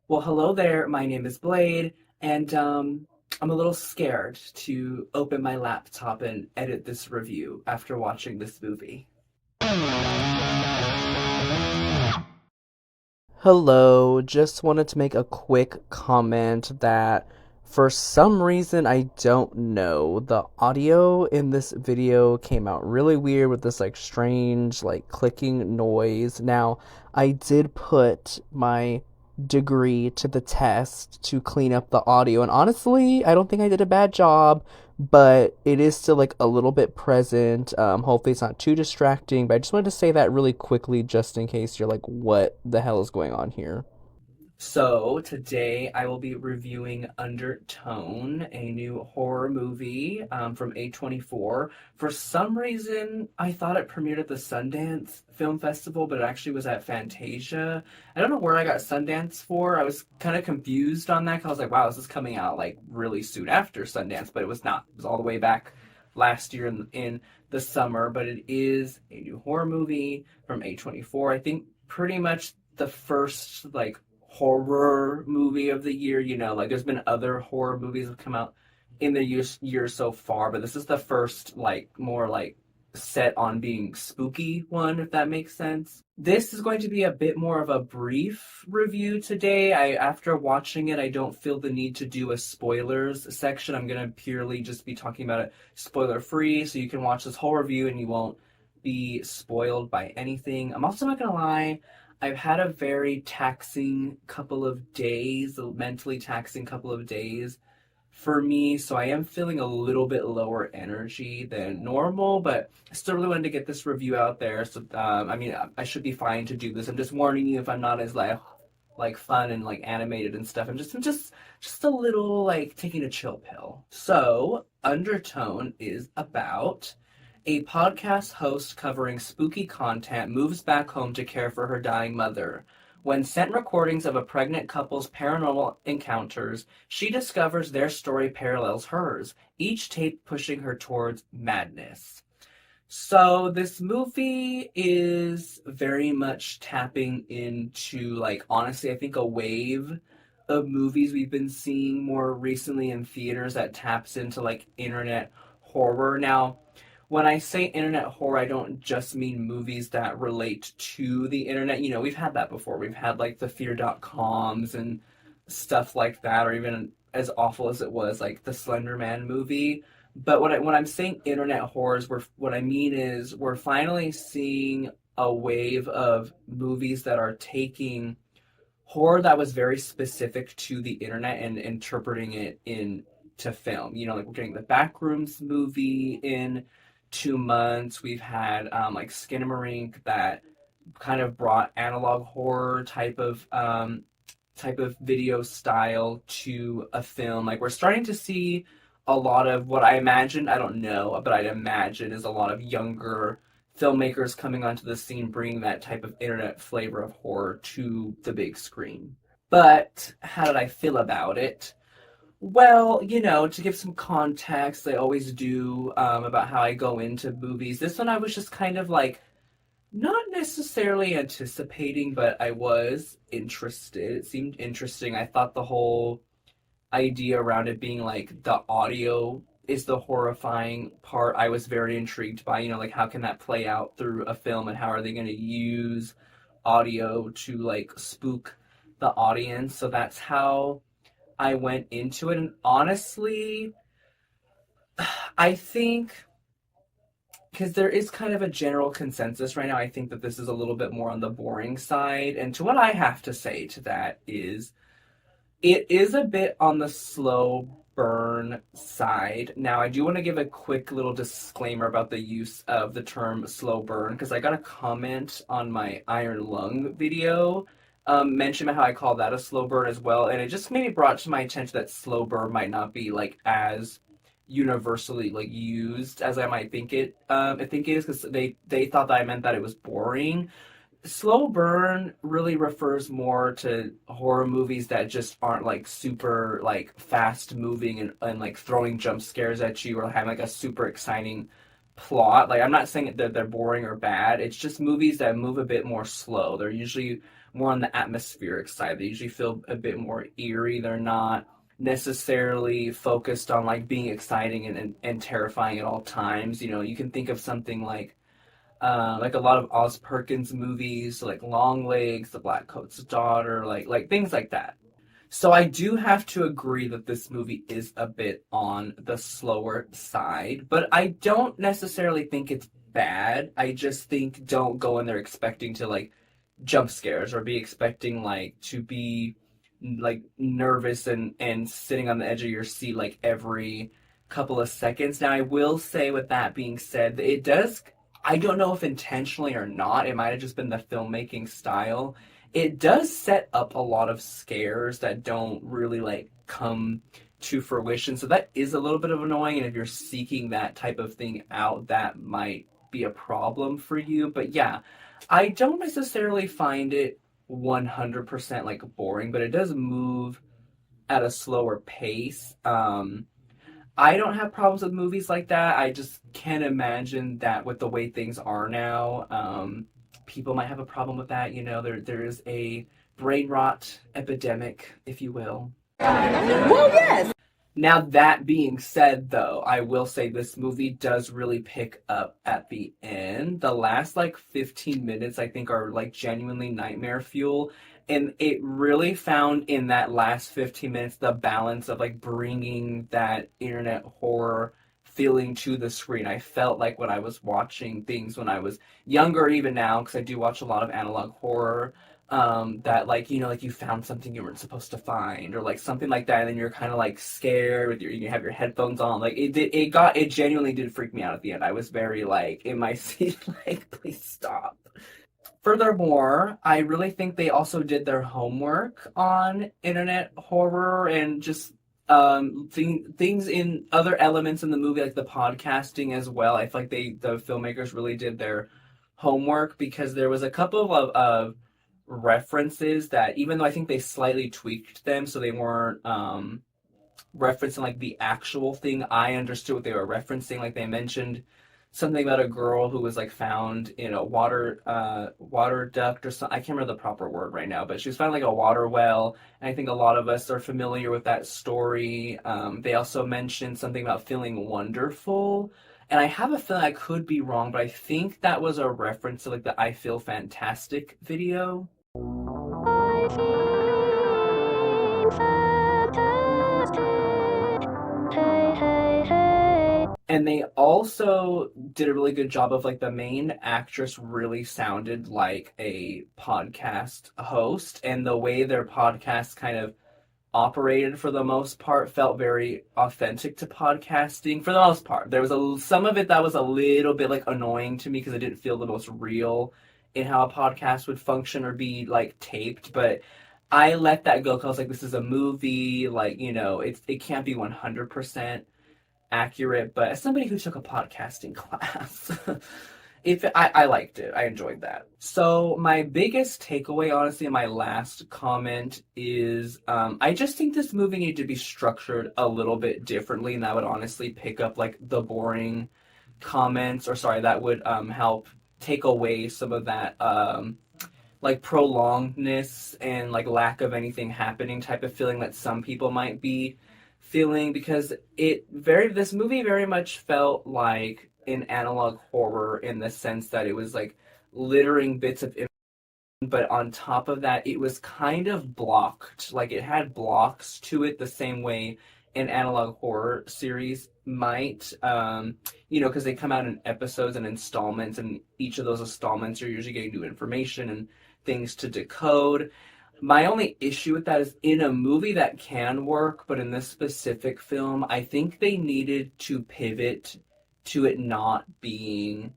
Well, hello there. My name is Blade, and I'm a little scared to open my laptop and edit this review after watching this movie. Hello, just wanted to make a quick comment that for some reason I don't know, the audio in this video came out really weird with this strange clicking noise. Now, I did put my degree to the test to clean up the audio, and honestly, I don't think I did a bad job, but it is still a little bit present. Hopefully it's not too distracting, but I just wanted to say that really quickly just in case you're like, what the hell is going on here? So, today I will be reviewing Undertone, a new horror movie from A24. For some reason, I thought it premiered at the Sundance Film Festival, but it actually was at Fantasia. I don't know where I got Sundance for. I was kind of confused on that because I was like, wow, this is coming out like really soon after Sundance, but it was not. It was all the way back last year in the summer, but it is a new horror movie from A24. I think pretty much the first horror movie of the year. Like there's been other horror movies that have come out in the year so far, but this is the first more set on being spooky one, if that makes sense. This is going to be a bit more of a brief review today. After watching it, I don't feel the need to do a spoilers section. I'm gonna purely just be talking about it spoiler free, so you can watch this whole review and you won't be spoiled by anything. I'm also not gonna lie, I've had a very taxing couple of days, a mentally taxing couple of days for me, so I am feeling a little bit lower energy than normal, but I still really wanted to get this review out there. So, I mean, I should be fine to do this. I'm just warning you if I'm not as like fun and like animated and stuff. I'm just a little like taking a chill pill. So, Undertone is about a podcast host covering spooky content moves back home to care for her dying mother. When sent recordings of a pregnant couple's paranormal encounters, she discovers their story parallels hers, each tape pushing her towards madness. So, this movie is very much tapping into, like, honestly, I think a wave of movies we've been seeing more recently in theaters that taps into, like, internet horror. Now, when I say internet horror, I don't just mean movies that relate to the internet. We've had that before. We've had like the fear.coms and stuff like that, or even as awful as it was, like the Slender Man movie. But when I'm saying internet horrors, what I mean is we're finally seeing a wave of movies that are taking horror that was very specific to the internet and interpreting it into film. Like we're getting the Backrooms movie in 2 months. We've had like Skinamarink that kind of brought analog horror type of video style to a film. Like we're starting to see a lot of what I imagine, I don't know, but I'd imagine is a lot of younger filmmakers coming onto the scene bringing that type of internet flavor of horror to the big screen. But how did I feel about it? Well, to give some context, I always do about how I go into movies. This one I was just kind of like not necessarily anticipating, but I was interested. It seemed interesting. I thought the whole idea around it being like the audio is the horrifying part. I was very intrigued by, like how can that play out through a film and how are they going to use audio to like spook the audience. So that's how I went into it. And honestly, I think because there is kind of a general consensus right now, I think that this is a little bit more on the boring side. And to what I have to say to that is it is a bit on the slow burn side. Now, I do want to give a quick little disclaimer about the use of the term slow burn because I got a comment on my Iron Lung video mention about how I call that a slow burn as well. And it just maybe brought to my attention that slow burn might not be like as universally like used as I might think it is because they thought that I meant that it was boring. Slow burn really refers more to horror movies that just aren't like super like fast moving and like throwing jump scares at you or having like a super exciting plot. Like I'm not saying that they're boring or bad. It's just movies that move a bit more slow. They're usually more on the atmospheric side. They usually feel a bit more eerie. They're not necessarily focused on like being exciting and terrifying at all times. You know, you can think of something like a lot of Oz Perkins movies, so like Longlegs, The Black Coat's Daughter, like things like that. So I do have to agree that this movie is a bit on the slower side, but I don't necessarily think it's bad. I just think don't go in there expecting to like jump scares or be expecting like to be like nervous and sitting on the edge of your seat like every couple of seconds. Now I will say with that being said, it does, I don't know if intentionally or not, it might have just been the filmmaking style. It does set up a lot of scares that don't really like come to fruition. So that is a little bit of annoying, and if you're seeking that type of thing out, that might be a problem for you. But yeah, I don't necessarily find it 100% like boring, but it does move at a slower pace. I don't have problems with movies like that. I just can't imagine that with the way things are now. People might have a problem with that. You know, there is a brain rot epidemic, if you will. Well, yes. Now, that being said, though, I will say this movie does really pick up at the end. The last like 15 minutes, I think, are like genuinely nightmare fuel. And it really found in that last 15 minutes the balance of like bringing that internet horror feeling to the screen. I felt like when I was watching things when I was younger, even now, because I do watch a lot of analog horror, that like you know like you found something you weren't supposed to find or like something like that, and then you're kind of like scared with you have your headphones on. Like it genuinely did freak me out at the end. I was very like in my seat like please stop. Furthermore, I really think they also did their homework on internet horror and just things in other elements in the movie, like the podcasting as well. I feel like the filmmakers really did their homework because there was a couple of references that, even though I think they slightly tweaked them so they weren't referencing like the actual thing, I understood what they were referencing. Like they mentioned something about a girl who was like found in a water duct or something. I can't remember the proper word right now, but she was found like a water well, and I think a lot of us are familiar with that story. They also mentioned something about feeling wonderful, and I have a feeling I could be wrong, but I think that was a reference to like the I Feel Fantastic video. And they also did a really good job of like the main actress really sounded like a podcast host, and the way their podcast kind of operated for the most part felt very authentic to podcasting for the most part. There was some of it that was a little bit like annoying to me because it didn't feel the most real in how a podcast would function or be like taped, but I let that go because I was like, this is a movie, like, you know, it can't be 100% accurate, but as somebody who took a podcasting class, if I liked it, I enjoyed that. So my biggest takeaway, honestly, and my last comment is, I just think this movie needed to be structured a little bit differently, and that would honestly pick up like the boring comments, or sorry, that would help take away some of that like prolongedness and like lack of anything happening type of feeling that some people might be feeling, because this movie very much felt like an analog horror in the sense that it was like littering bits of, but on top of that, it was kind of blocked. Like it had blocks to it the same way an analog horror series might, you know, because they come out in episodes and installments, and each of those installments are usually getting new information and things to decode. My only issue with that is in a movie that can work, but in this specific film, I think they needed to pivot to it not being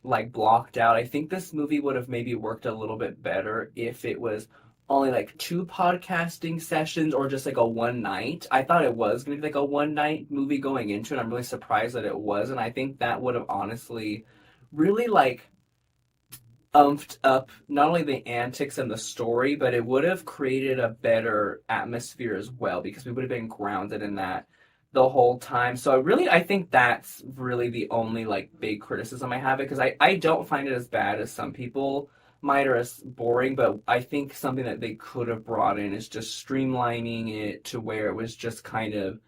like blocked out. I think this movie would have maybe worked a little bit better if it was only like two podcasting sessions or just like a one night. I thought it was gonna be like a one night movie going into it. I'm really surprised that it was, and I think that would have honestly really like umphed up not only the antics and the story, but it would have created a better atmosphere as well, because we would have been grounded in that the whole time. So I think that's really the only like big criticism I have it, because I don't find it as bad as some people minor as boring, but I think something that they could have brought in is just streamlining it to where it was just kind of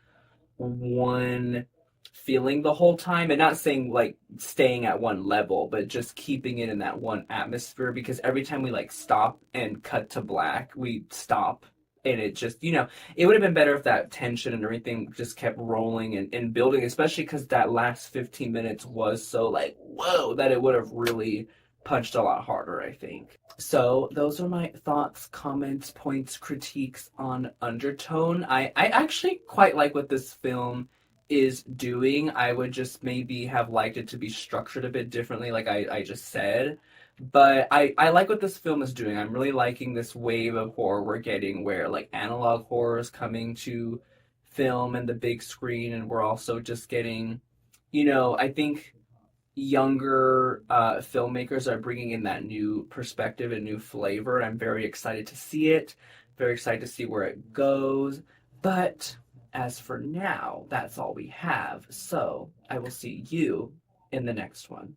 one feeling the whole time, and not saying like staying at one level, but just keeping it in that one atmosphere, because every time we like stop and cut to black, we stop and it just, it would have been better if that tension and everything just kept rolling and building, especially because that last 15 minutes was so like whoa, that it would have really punched a lot harder, I think. So those are my thoughts, comments, points, critiques on Undertone. I actually quite like what this film is doing. I would just maybe have liked it to be structured a bit differently, like I just said. But I like what this film is doing. I'm really liking this wave of horror we're getting, where like analog horror is coming to film and the big screen, and we're also just getting, I think younger filmmakers are bringing in that new perspective and new flavor. I'm very excited to see it, very excited to see where it goes. But as for now, that's all we have. So I will see you in the next one.